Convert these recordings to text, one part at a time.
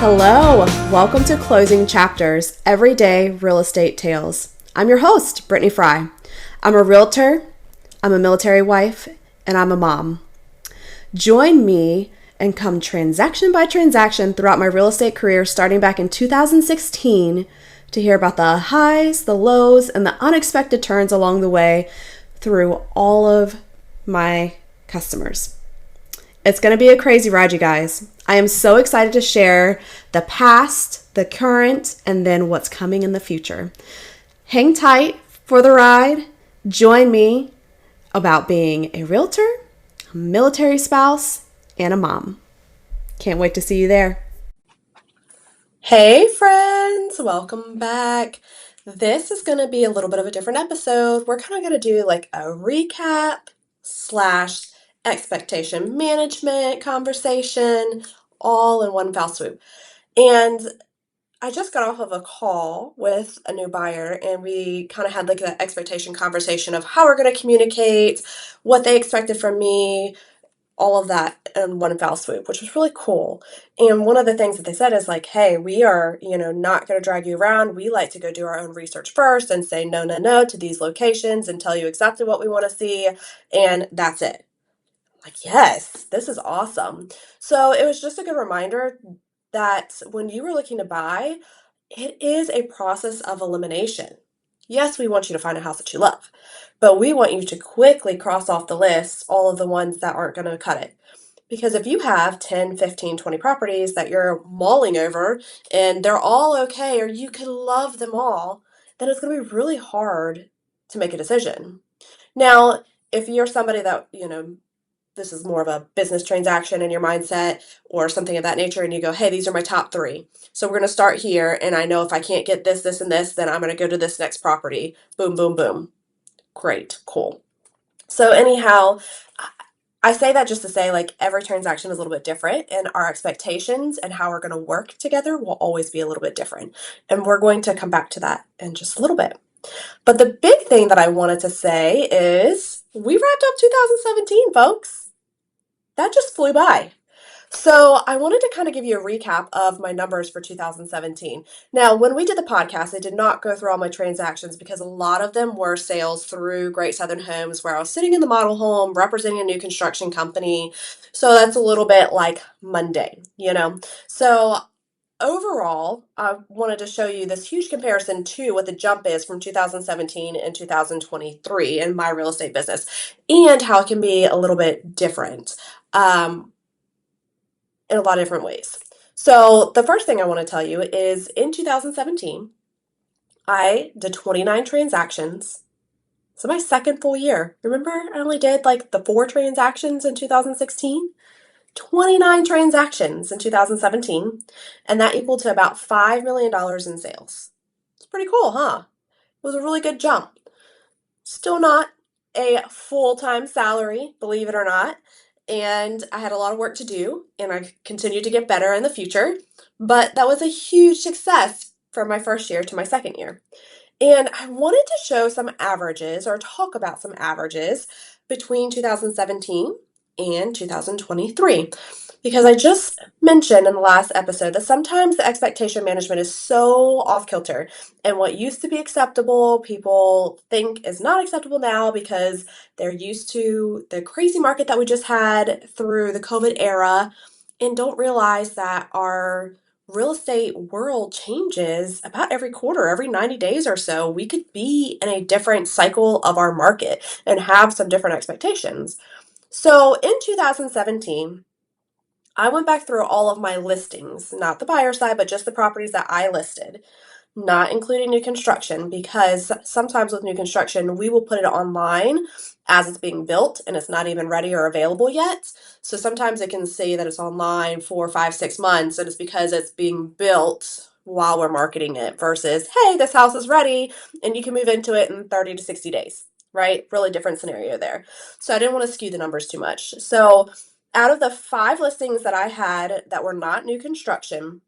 Hello, welcome to Closing Chapters, Everyday Real Estate Tales. I'm your host, Brittany Fry. I'm a realtor, I'm a military wife, and I'm a mom. Join me and come transaction by transaction throughout my real estate career starting back in 2016 to hear about the highs, the lows, and the unexpected turns along the way through all of my customers. It's going to be a crazy ride, you guys. I am so excited to share the past, the current, and then what's coming in the future. Hang tight for the ride. Join me about being a realtor, a military spouse, and a mom. Can't wait to see you there. Hey friends, welcome back. This is going to be a little bit of a different episode. We're kind of going to do like a recap slash expectation management conversation all in one foul swoop. And I just got off of a call with a new buyer and we kind of had like an expectation conversation of how we're going to communicate, what they expected from me, all of that in one foul swoop, which was really cool. And one of the things that they said is like, hey, we are, not going to drag you around. We like to go do our own research first and say no, no, no to these locations and tell you exactly what we want to see. And that's it. Like, yes, this is awesome. So it was just a good reminder that when you were looking to buy, it is a process of elimination. Yes, we want you to find a house that you love, but we want you to quickly cross off the list all of the ones that aren't going to cut it. Because if you have 10, 15, 20 properties that you're mulling over and they're all okay, or you can love them all, then it's going to be really hard to make a decision. Now, if you're somebody that, this is more of a business transaction in your mindset or something of that nature, and you go, hey, these are my top three. So we're going to start here, and I know if I can't get this, this, and this, then I'm going to go to this next property. Boom, boom, boom. Great, cool. So anyhow, I say that just to say like every transaction is a little bit different, and our expectations and how we're going to work together will always be a little bit different. And we're going to come back to that in just a little bit. But the big thing that I wanted to say is we wrapped up 2017, folks. That just flew by. So I wanted to kind of give you a recap of my numbers for 2017. Now, when we did the podcast, I did not go through all my transactions because a lot of them were sales through Great Southern Homes where I was sitting in the model home representing a new construction company. So that's a little bit like Monday, So overall, I wanted to show you this huge comparison to what the jump is from 2017 and 2023 in my real estate business and how it can be a little bit different in a lot of different ways. So the first thing I want to tell you is in 2017, I did 29 transactions. So my second full year. Remember, I only did like the 4 transactions in 2016? 29 transactions in 2017, and that equaled to about $5 million in sales. It's pretty cool, huh? It was a really good jump. Still not a full-time salary, believe it or not, and I had a lot of work to do, and I continued to get better in the future, but that was a huge success from my first year to my second year. And I wanted to show some averages or talk about some averages between 2017 and 2023. Because I just mentioned in the last episode that sometimes the expectation management is so off kilter. And what used to be acceptable, people think is not acceptable now because they're used to the crazy market that we just had through the COVID era and don't realize that our real estate world changes about every quarter, every 90 days or so. We could be in a different cycle of our market and have some different expectations. So in 2017, I went back through all of my listings, not the buyer side, but just the properties that I listed, not including new construction, because sometimes with new construction, we will put it online as it's being built and it's not even ready or available yet. So sometimes it can say that it's online for 5, 6 months, and it's because it's being built while we're marketing it versus, hey, this house is ready and you can move into it in 30 to 60 days, right? Really different scenario there. So I didn't want to skew the numbers too much. So out of the 5 listings that I had that were not new construction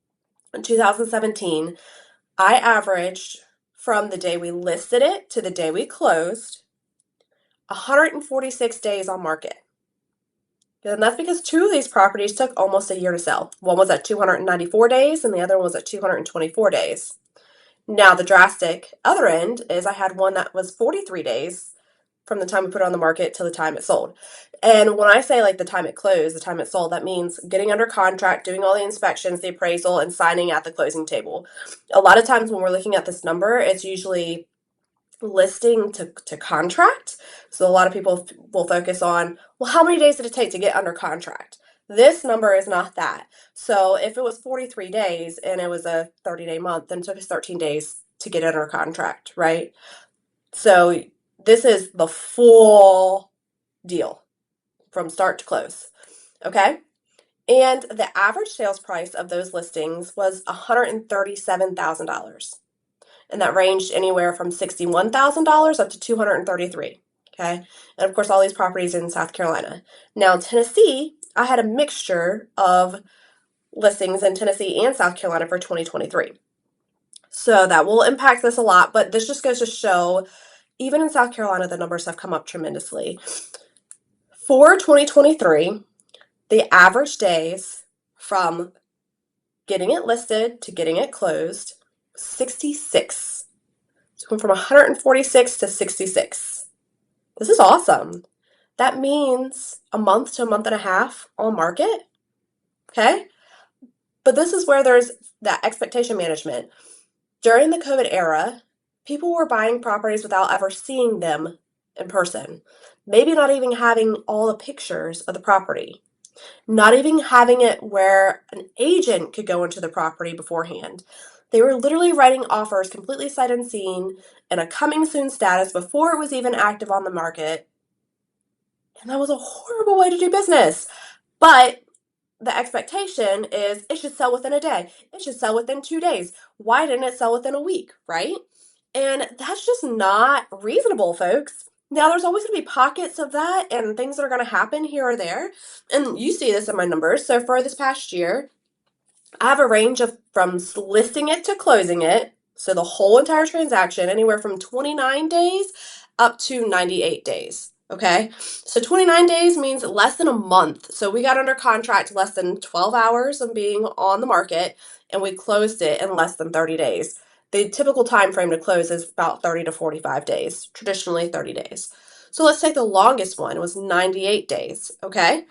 in 2017, I averaged from the day we listed it to the day we closed 146 days on market. And that's because two of these properties took almost a year to sell. One was at 294 days and the other one was at 224 days. Now, the drastic other end is I had one that was 43 days from the time we put it on the market to the time it sold. And when I say like the time it closed, the time it sold, that means getting under contract, doing all the inspections, the appraisal, and signing at the closing table. A lot of times when we're looking at this number, it's usually listing to contract. So a lot of people will focus on, well, how many days did it take to get under contract? This number is not that. So if it was 43 days and it was a 30-day month, then it took us 13 days to get under contract, right? So this is the full deal from start to close, okay? And the average sales price of those listings was $137,000. And that ranged anywhere from $61,000 up to $233,000. Okay. And of course, all these properties in South Carolina. Now, Tennessee, I had a mixture of listings in Tennessee and South Carolina for 2023. So that will impact this a lot, but this just goes to show, even in South Carolina, the numbers have come up tremendously. For 2023, the average days from getting it listed to getting it closed, 66. So going from 146 to 66. This is awesome. That means a month to a month and a half on market. Okay. But this is where there's that expectation management. During the COVID era, people were buying properties without ever seeing them in person. Maybe not even having all the pictures of the property. Not even having it where an agent could go into the property beforehand. They were literally writing offers completely sight unseen and a coming soon status before it was even active on the market. And that was a horrible way to do business. But the expectation is it should sell within a day. It should sell within 2 days. Why didn't it sell within a week, right? And that's just not reasonable, folks. Now, there's always going to be pockets of that and things that are going to happen here or there. And you see this in my numbers. So for this past year, I have a range of from listing it to closing it. So the whole entire transaction, anywhere from 29 days up to 98 days. Okay. So 29 days means less than a month. So we got under contract less than 12 hours of being on the market and we closed it in less than 30 days. The typical time frame to close is about 30 to 45 days, traditionally 30 days. So let's take the longest one, it was 98 days. Okay.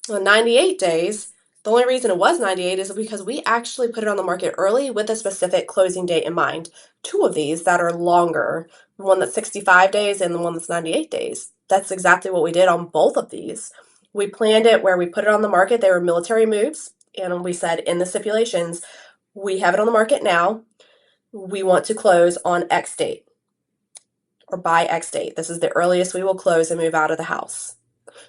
Well, 98 days, the only reason it was 98 is because we actually put it on the market early with a specific closing date in mind. Two of these that are longer, the one that's 65 days and the one that's 98 days. That's exactly what we did on both of these. We planned it where we put it on the market. They were military moves. And we said in the stipulations, we have it on the market now. We want to close on X date or by X date. This is the earliest we will close and move out of the house.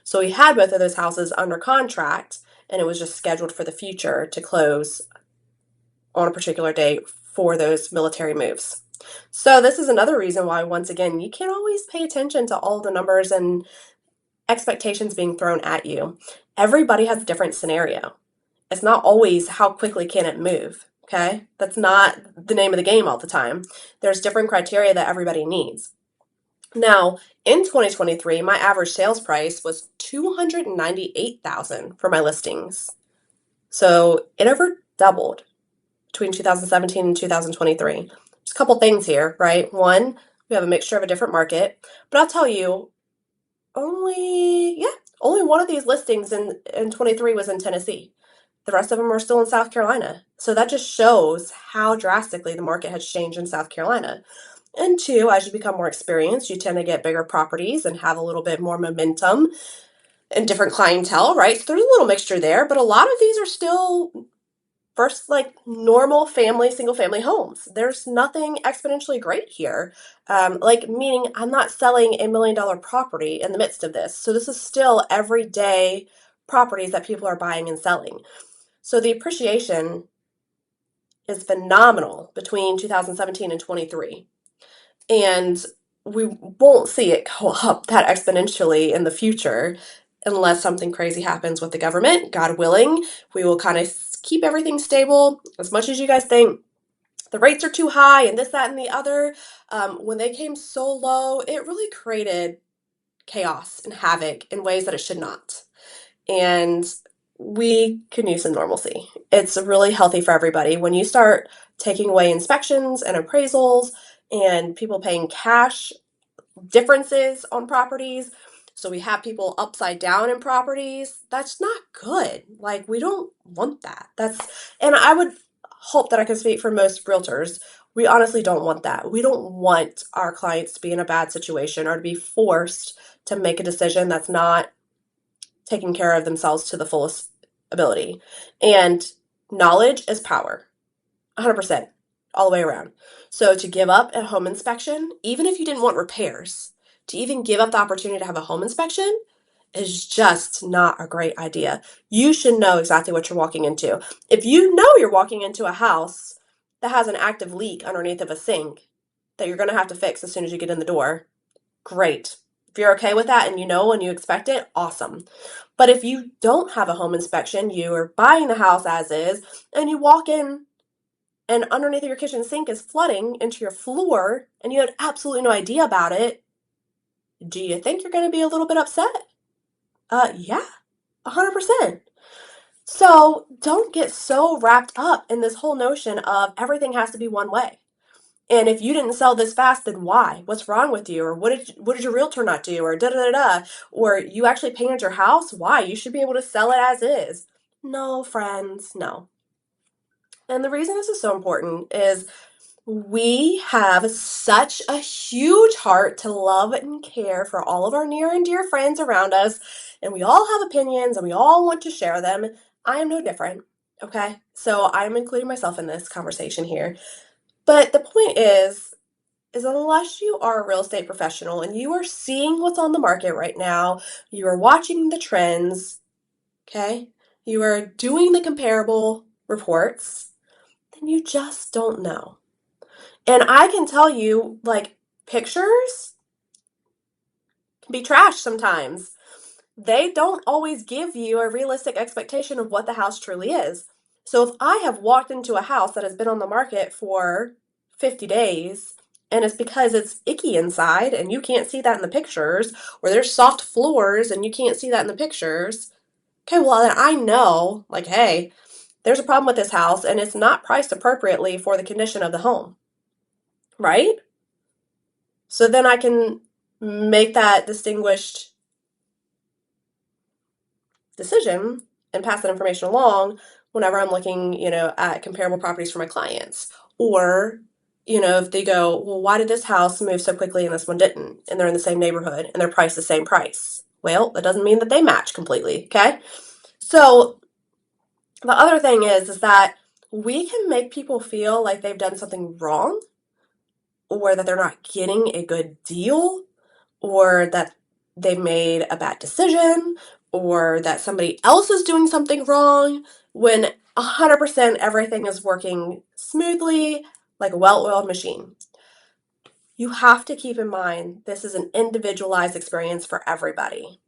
So we had both of those houses under contract, and it was just scheduled for the future to close on a particular date for those military moves. So this is another reason why, once again, you can't always pay attention to all the numbers and expectations being thrown at you. Everybody has a different scenario. It's not always how quickly can it move, okay? That's not the name of the game all the time. There's different criteria that everybody needs. Now, in 2023, my average sales price was $298,000 for my listings. So it over doubled between 2017 and 2023. There's a couple things here, right? One, we have a mixture of a different market, but I'll tell you, only one of these listings in 23 was in Tennessee. The rest of them are still in South Carolina. So that just shows how drastically the market has changed in South Carolina. And two, as you become more experienced, you tend to get bigger properties and have a little bit more momentum and different clientele, right? So there's a little mixture there, but a lot of these are still first like normal family, single family homes. There's nothing exponentially great here. Like meaning I'm not selling $1 million property in the midst of this. So this is still everyday properties that people are buying and selling. So the appreciation is phenomenal between 2017 and 23. And we won't see it go up that exponentially in the future unless something crazy happens with the government. God willing, we will kind of keep everything stable. As much as you guys think the rates are too high and this, that, and the other, when they came so low, it really created chaos and havoc in ways that it should not. and we can use some normalcy. It's really healthy for everybody. When you start taking away inspections and appraisals and people paying cash differences on properties, so we have people upside down in properties, that's not good. Like, we don't want that. And I would hope that I can speak for most realtors. We honestly don't want that. We don't want our clients to be in a bad situation or to be forced to make a decision that's not taking care of themselves to the fullest ability. And knowledge is power, 100%, all the way around. So to give up a home inspection, even if you didn't want repairs, to even give up the opportunity to have a home inspection is just not a great idea. You should know exactly what you're walking into. If you know you're walking into a house that has an active leak underneath of a sink that you're going to have to fix as soon as you get in the door, great. If you're okay with that and you know and you expect it, awesome. But if you don't have a home inspection, you are buying the house as is, and you walk in and underneath your kitchen sink is flooding into your floor and you had absolutely no idea about it, do you think you're going to be a little bit upset? Yeah, 100%. So don't get so wrapped up in this whole notion of everything has to be one way. And if you didn't sell this fast, then why? What's wrong with you? Or what did your realtor not do? Or da da da da. Or you actually painted your house? Why? You should be able to sell it as is. No, friends, no. And the reason this is so important is we have such a huge heart to love and care for all of our near and dear friends around us, and we all have opinions and we all want to share them. I am no different, okay? So I'm including myself in this conversation here. But the point is unless you are a real estate professional and you are seeing what's on the market right now, you are watching the trends, okay? You are doing the comparable reports, then you just don't know. And I can tell you, like, pictures can be trash sometimes. They don't always give you a realistic expectation of what the house truly is. So if I have walked into a house that has been on the market for 50 days and it's because it's icky inside and you can't see that in the pictures, or there's soft floors and you can't see that in the pictures, okay, well, then I know, like, hey, there's a problem with this house and it's not priced appropriately for the condition of the home, right? So then I can make that distinguished decision and pass that information along whenever I'm looking, at comparable properties for my clients. Or, if they go, well, why did this house move so quickly and this one didn't? And they're in the same neighborhood and they're priced the same price. Well, that doesn't mean that they match completely, okay? So the other thing is that we can make people feel like they've done something wrong or that they're not getting a good deal or that they've made a bad decision or that somebody else is doing something wrong when 100% everything is working smoothly like a well-oiled machine. You have to keep in mind this is an individualized experience for everybody.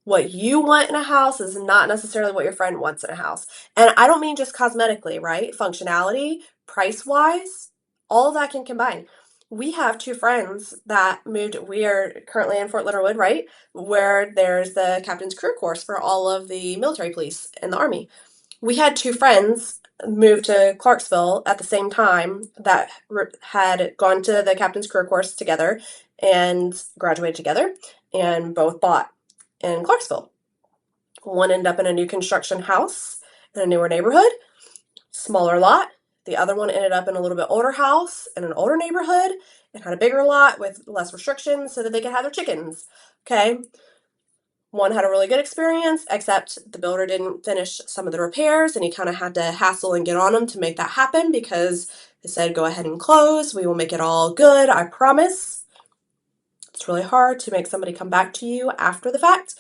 What you want in a house is not necessarily what your friend wants in a house. And I don't mean just cosmetically, right? Functionality, price-wise, all of that can combine. We have two friends that moved. We are currently in Fort Leonard Wood, right? Where there's the captain's career course for all of the military police and the Army. We had two friends move to Clarksville at the same time that had gone to the captain's career course together and graduated together and both bought in Clarksville. One ended up in a new construction house in a newer neighborhood, smaller lot. The other one ended up in a little bit older house in an older neighborhood and had a bigger lot with less restrictions so that they could have their chickens. Okay. One had a really good experience, except the builder didn't finish some of the repairs and he kind of had to hassle and get on them to make that happen because they said, go ahead and close. We will make it all good. I promise. It's really hard to make somebody come back to you after the fact.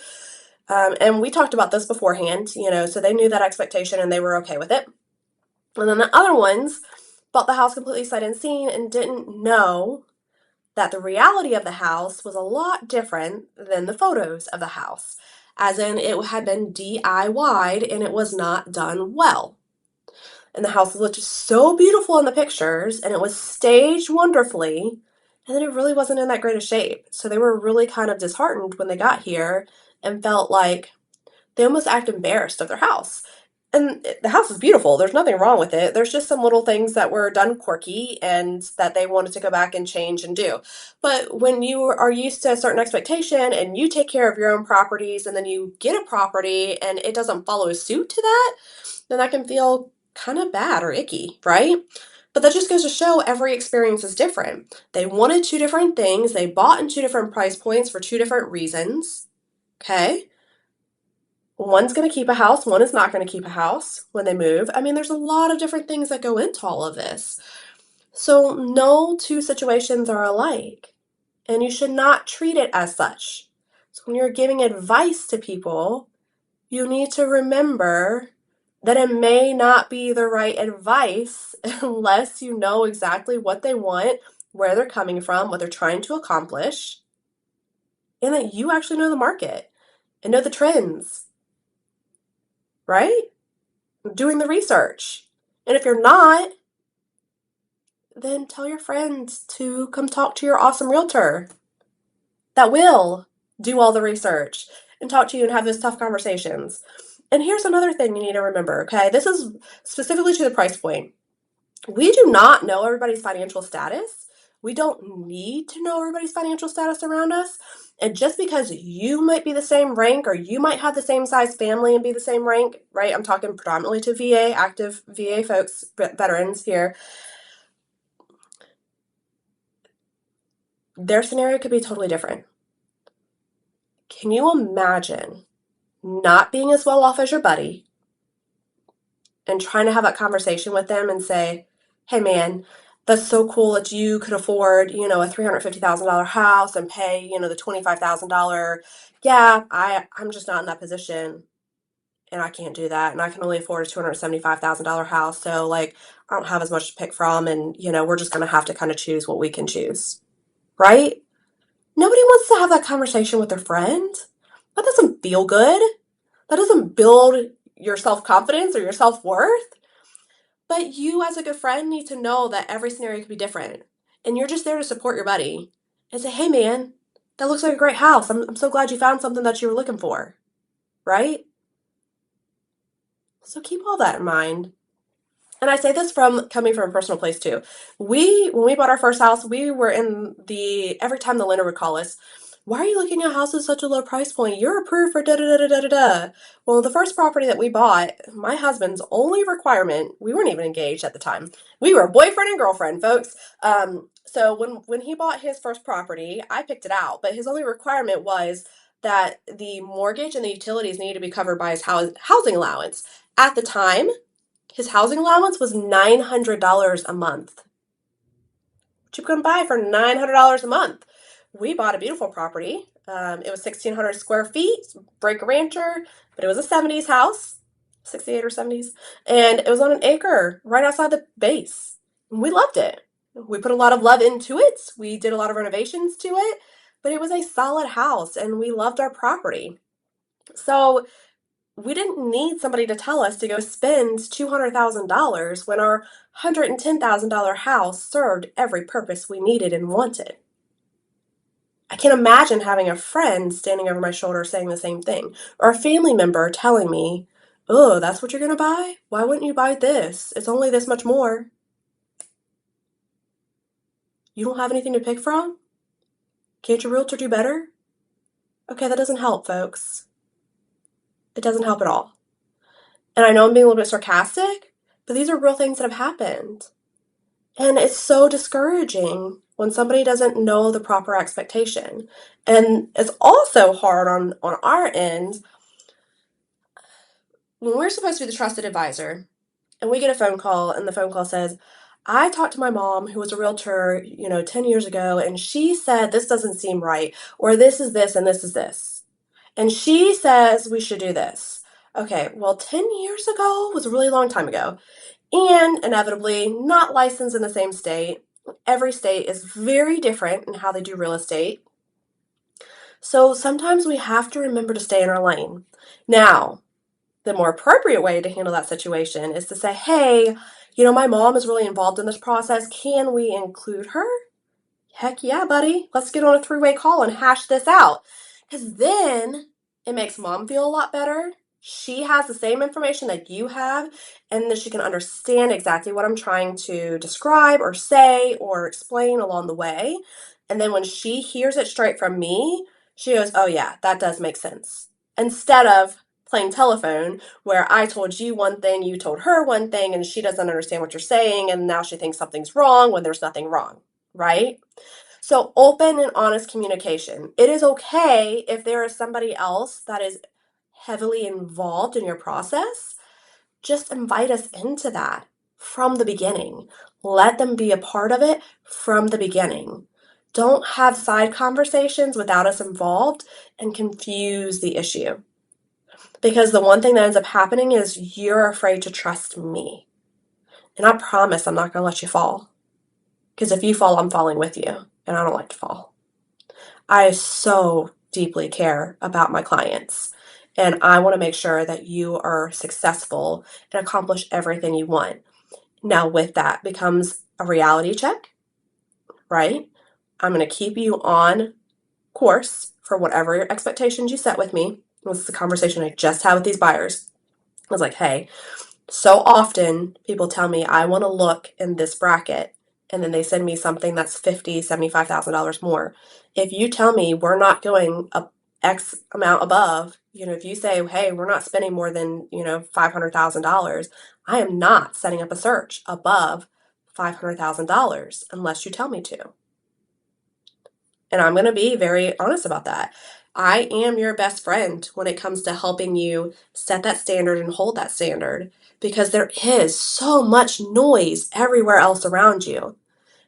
And we talked about this beforehand, so they knew that expectation and they were okay with it. And then the other ones bought the house completely sight unseen and didn't know that the reality of the house was a lot different than the photos of the house, as in it had been DIY'd and it was not done well. And the house looked so beautiful in the pictures and it was staged wonderfully, and then it really wasn't in that great a shape. So they were really kind of disheartened when they got here and felt like They almost act embarrassed of their house. And the house is beautiful. There's nothing wrong with it. There's just some little things that were done quirky and that they wanted to go back and change and do. But when you are used to a certain expectation and you take care of your own properties and then you get a property and it doesn't follow suit to that, then that can feel kind of bad or icky, right? But that just goes to show every experience is different. They wanted two different things. They bought in two different price points for two different reasons. Okay? One's going to keep a house, one is not going to keep a house when they move. I mean, there's a lot of different things that go into all of this. So, no two situations are alike, and you should not treat it as such. So, when you're giving advice to people, you need to remember that it may not be the right advice unless you know exactly what they want, where they're coming from, what they're trying to accomplish, and that you actually know the market and know the trends, right? Doing the research. And if you're not, then tell your friends to come talk to your awesome realtor that will do all the research and talk to you and have those tough conversations. And here's another thing you need to remember, okay? This is specifically to the price point. We do not know everybody's financial status. We don't need to know everybody's financial status around us. And just because you might be the same rank or you might have the same size family and be the same rank, right? I'm talking predominantly to VA, active VA folks, veterans here. Their scenario could be totally different. Can you imagine not being as well off as your buddy and trying to have that conversation with them and say, hey man, that's so cool that you could afford, a $350,000 house and pay, the $25,000 gap. I'm just not in that position and I can't do that. And I can only afford a $275,000 house. So like, I don't have as much to pick from. And, we're just going to have to kind of choose what we can choose. Right? Nobody wants to have that conversation with their friend. That doesn't feel good. That doesn't build your self-confidence or your self-worth. But you, as a good friend, need to know that every scenario could be different. And you're just there to support your buddy and say, hey, man, that looks like a great house. I'm so glad you found something that you were looking for. Right? So keep all that in mind. And I say this from coming from a personal place too. When we bought our first house, we were every time the lender would call us, why are you looking at houses at such a low price point? You're approved for da da da da da da. Well, the first property that we bought, my husband's only requirement, we weren't even engaged at the time. We were boyfriend and girlfriend, folks. So when he bought his first property, I picked it out, but his only requirement was that the mortgage and the utilities needed to be covered by his housing allowance. At the time, his housing allowance was $900 a month. What you can buy for $900 a month? We bought a beautiful property. It was 1,600 square feet, brick rancher, but it was a 70s house, 68 or 70s, and it was on an acre right outside the base. We loved it. We put a lot of love into it. We did a lot of renovations to it, but it was a solid house, and we loved our property. So we didn't need somebody to tell us to go spend $200,000 when our $110,000 house served every purpose we needed and wanted. I can't imagine having a friend standing over my shoulder saying the same thing, or a family member telling me, oh, that's what you're going to buy? Why wouldn't you buy this? It's only this much more. You don't have anything to pick from? Can't your realtor do better? Okay, that doesn't help, folks. It doesn't help at all. And I know I'm being a little bit sarcastic, but these are real things that have happened. And it's so discouraging when somebody doesn't know the proper expectation. And it's also hard on our end when we're supposed to be the trusted advisor and we get a phone call and the phone call says, I talked to my mom who was a realtor, 10 years ago, and she said this doesn't seem right, or this is this and this is this. And she says we should do this. Okay, well, 10 years ago was a really long time ago. And inevitably, not licensed in the same state. Every state is very different in how they do real estate. So sometimes we have to remember to stay in our lane. Now, the more appropriate way to handle that situation is to say, hey, my mom is really involved in this process. Can we include her? Heck yeah, buddy. Let's get on a three-way call and hash this out. Because then it makes mom feel a lot better. she has the same information that you have, and then she can understand exactly what I'm trying to describe or say or explain along the way. And then when she hears it straight from me, she goes, oh, yeah, that does make sense. Instead of playing telephone where I told you one thing, you told her one thing, and she doesn't understand what you're saying, and now she thinks something's wrong when there's nothing wrong, right? So, open and honest communication. It is okay if there is somebody else that is heavily involved in your process. Just invite us into that from the beginning. Let them be a part of it from the beginning. Don't have side conversations without us involved and confuse the issue. Because the one thing that ends up happening is you're afraid to trust me. And I promise I'm not going to let you fall. Because if you fall, I'm falling with you. And I don't like to fall. I so deeply care about my clients. And I want to make sure that you are successful and accomplish everything you want. Now, with that becomes a reality check, right? I'm going to keep you on course for whatever your expectations you set with me. This is the conversation I just had with these buyers. I was like, hey, so often people tell me I want to look in this bracket, and then they send me something that's $50,000, $75,000 more. If you tell me we're not going up X amount above, if you say, hey, we're not spending more than, $500,000, I am not setting up a search above $500,000 unless you tell me to. And I'm going to be very honest about that. I am your best friend when it comes to helping you set that standard and hold that standard, because there is so much noise everywhere else around you.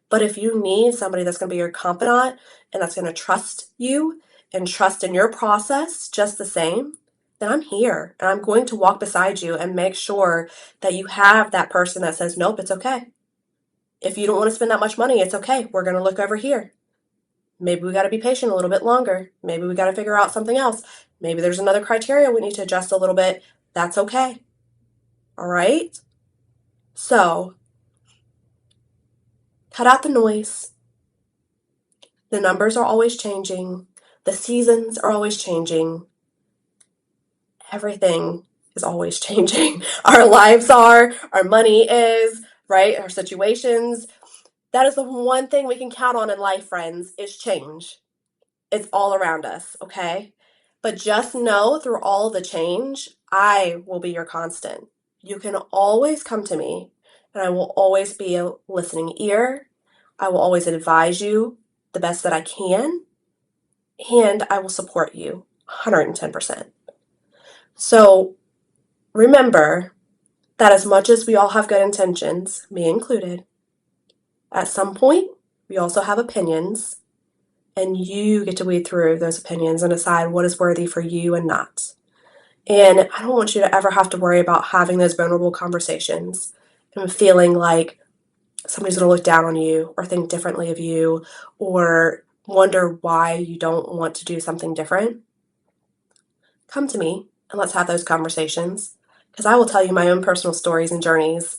But if you need somebody that's going to be your confidant and that's going to trust you and trust in your process just the same, then I'm here and I'm going to walk beside you and make sure that you have that person that says, nope, it's okay. If you don't want to spend that much money, it's okay. We're going to look over here. Maybe we got to be patient a little bit longer. Maybe we got to figure out something else. Maybe there's another criteria we need to adjust a little bit. That's okay. All right? So, cut out the noise. The numbers are always changing. The seasons are always changing. Everything is always changing. Our lives are, our money is, right? Our situations. That is the one thing we can count on in life, friends, is change. It's all around us, okay? But just know through all the change, I will be your constant. You can always come to me, and I will always be a listening ear. I will always advise you the best that I can, and I will support you 110%. So remember that as much as we all have good intentions, me included, at some point, we also have opinions. And you get to weed through those opinions and decide what is worthy for you and not. And I don't want you to ever have to worry about having those vulnerable conversations and feeling like somebody's going to look down on you or think differently of you or wonder why you don't want to do something different. Come to me and let's have those conversations, because I will tell you my own personal stories and journeys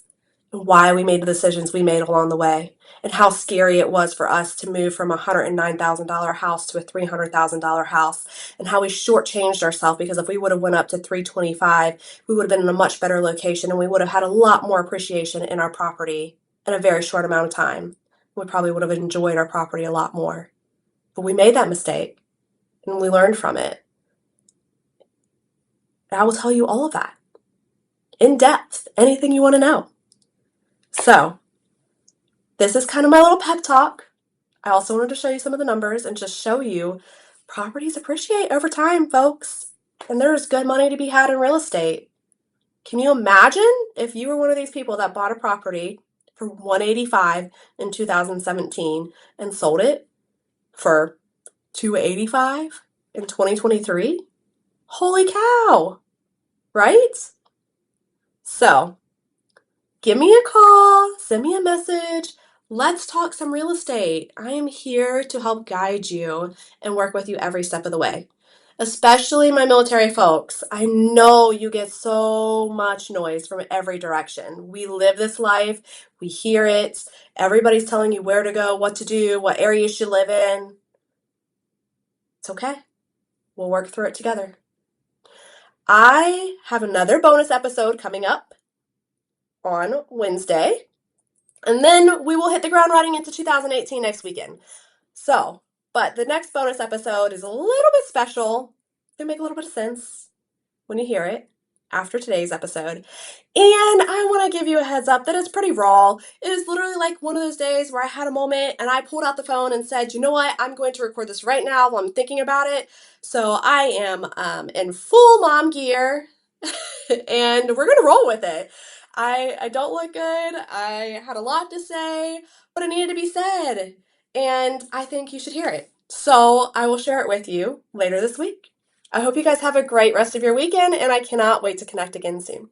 and why we made the decisions we made along the way, and how scary it was for us to move from a $109,000 house to a $300,000 house, and how we shortchanged ourselves, because if we would have went up to 325, we would have been in a much better location and we would have had a lot more appreciation in our property in a very short amount of time. We probably would have enjoyed our property a lot more. But we made that mistake and we learned from it. And I will tell you all of that in depth, anything you want to know. So, this is kind of my little pep talk. I also wanted to show you some of the numbers and just show you properties appreciate over time, folks. And there's good money to be had in real estate. Can you imagine if you were one of these people that bought a property for $185 in 2017 and sold it for $285 in 2023? Holy cow, right? So, give me a call, send me a message. Let's talk some real estate. I am here to help guide you and work with you every step of the way. Especially my military folks. I know you get so much noise from every direction. We live this life, we hear it. Everybody's telling you where to go, what to do, what area you should live in. It's okay. We'll work through it together. I have another bonus episode coming up on Wednesday, and then we will hit the ground running into 2018 next weekend. So, but the next bonus episode is a little bit special. It'll make a little bit of sense when you hear it after today's episode. And I want to give you a heads up that it's pretty raw. It is literally like one of those days where I had a moment and I pulled out the phone and said, you know what? I'm going to record this right now while I'm thinking about it. So I am in full mom gear and we're going to roll with it. I don't look good. I had a lot to say, but it needed to be said. And I think you should hear it. So I will share it with you later this week. I hope you guys have a great rest of your weekend, and I cannot wait to connect again soon.